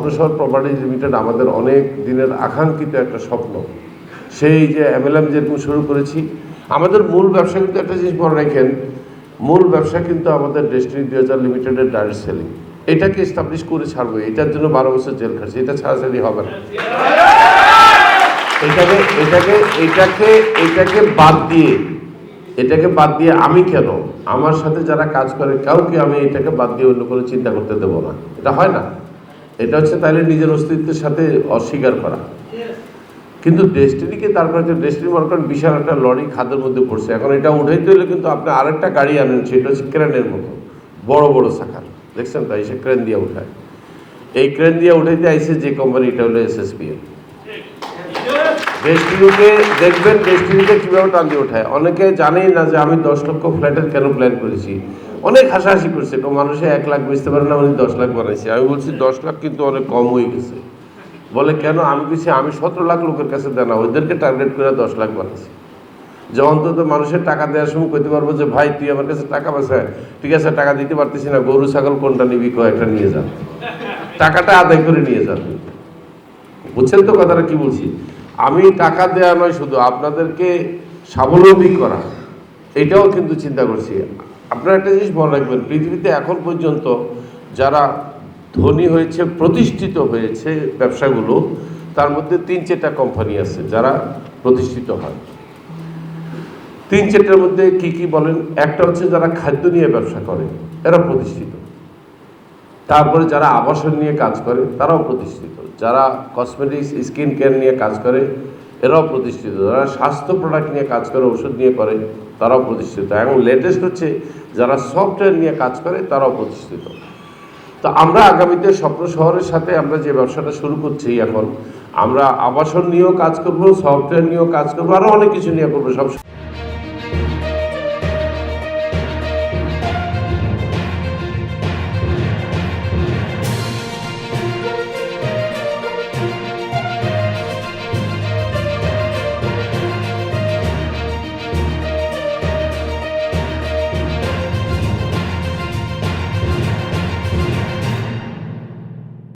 স্বপ্ন শহর properties limited আমাদের অনেক দিনের আকাঙ্ক্ষিত একটা স্বপ্ন। সেই যে MLM যেরকম শুরু করেছি, আমাদের মূল ব্যবসা কিন্তু একটা জিনিস মনে রাখেন, মূল ব্যবসা কিন্তু আমাদের ডেস্টিনি 2000 লিমিটেডের ডাইরেক্ট সেলিং। এটাকে এস্টাবলিশ করে ছাড়বো, এটার জন্য 12 বছর জেল খাটছি, এটা ছাড়াছাড়ি হবে না। এটাকে বাদ দিয়ে আমি কেন, আমার সাথে যারা কাজ করে কাউকে আমি এটাকে বাদ দিয়ে অন্য কোনো চিন্তা করতে দেবো না, এটা হয় না। এটা হচ্ছে তাহলে নিজের অস্তিত্বের সাথে অস্বীকার করা। কিন্তু ডেস্টিনিকে তারপরে ডেস্টিনি মনে করেন বিশাল একটা লরি খাদের মধ্যে পড়ছে, এখন এটা উঠাইতে হলে কিন্তু আপনি আরেকটা গাড়ি আনেন, সেটা হচ্ছে ক্রেনের মতো বড় বড় শাখার, দেখছেন তাই সে ক্রেন দিয়ে উঠায়। এই ক্রেন দিয়ে উঠাইতে আইসে যে কোম্পানি, এটা হলো SSPL। ডেস্টিনিকে দেখবেন, ডেস্টিনিকে কীভাবে টান দিয়ে ওঠায়। অনেকে জানেই না যে আমি 10 লক্ষ ফ্ল্যাটের কেন প্ল্যান করেছি। অনেক হাসাহাসি করছে, মানুষে 1 লাখ বুঝতে পারে না, উনি 10 লাখ বানাইছে। আমি বলছি 10 লাখ কিন্তু অনেক কম হয়ে গেছে। বলে কেন? আমি বলছি আমি 17 লাখ লোকের কাছে দেনা, ওদেরকে টার্গেট করে 10 লাখ বানাইছি। যে অন্তত মানুষের টাকা দেওয়ার সময় কইতে পারবো যে ভাই তুই আমার কাছে টাকা পাচায়, ঠিক আছে টাকা দিতে পারতেছি না, গরু ছাগল কোনটা নিবি, কয়েকটা নিয়ে যান, টাকাটা আদায় করে নিয়ে যান। বুঝছেন তো কথাটা কি বলছি? আমি টাকা দেওয়া নয়, শুধু আপনাদেরকে স্বাবলম্বী করা, এটাও কিন্তু চিন্তা করছি। আপনারা একটা জিনিস মনে রাখবেন, পৃথিবীতে এখন পর্যন্ত যারা ধনী হয়েছে, প্রতিষ্ঠিত হয়েছে ব্যবসাগুলো, তার মধ্যে 3-4টা কোম্পানি আছে যারা প্রতিষ্ঠিত হয়। 3-4টার মধ্যে কি কি বলেন? একটা হচ্ছে যারা খাদ্য নিয়ে ব্যবসা করে, এরা প্রতিষ্ঠিত। তারপরে যারা আবাসন নিয়ে কাজ করে, তারাও প্রতিষ্ঠিত। যারা কসমেটিক্স, স্কিন কেয়ার নিয়ে কাজ করে, এরাও প্রতিষ্ঠিত। যারা স্বাস্থ্য প্রোডাক্ট নিয়ে কাজ করে, ওষুধ নিয়ে করে, তারাও প্রতিষ্ঠিত। এবং লেটেস্ট হচ্ছে যারা সফটওয়্যার নিয়ে কাজ করে, তারাও প্রতিষ্ঠিত। তো আমরা আগামীতে স্বপ্ন শহরের সাথে আমরা যে ব্যবসাটা শুরু করছি, এখন আমরা আবাসন নিয়েও কাজ করব, সফটওয়্যার নিয়েও কাজ করবো, আরও অনেক কিছু নিয়ে করবো। সব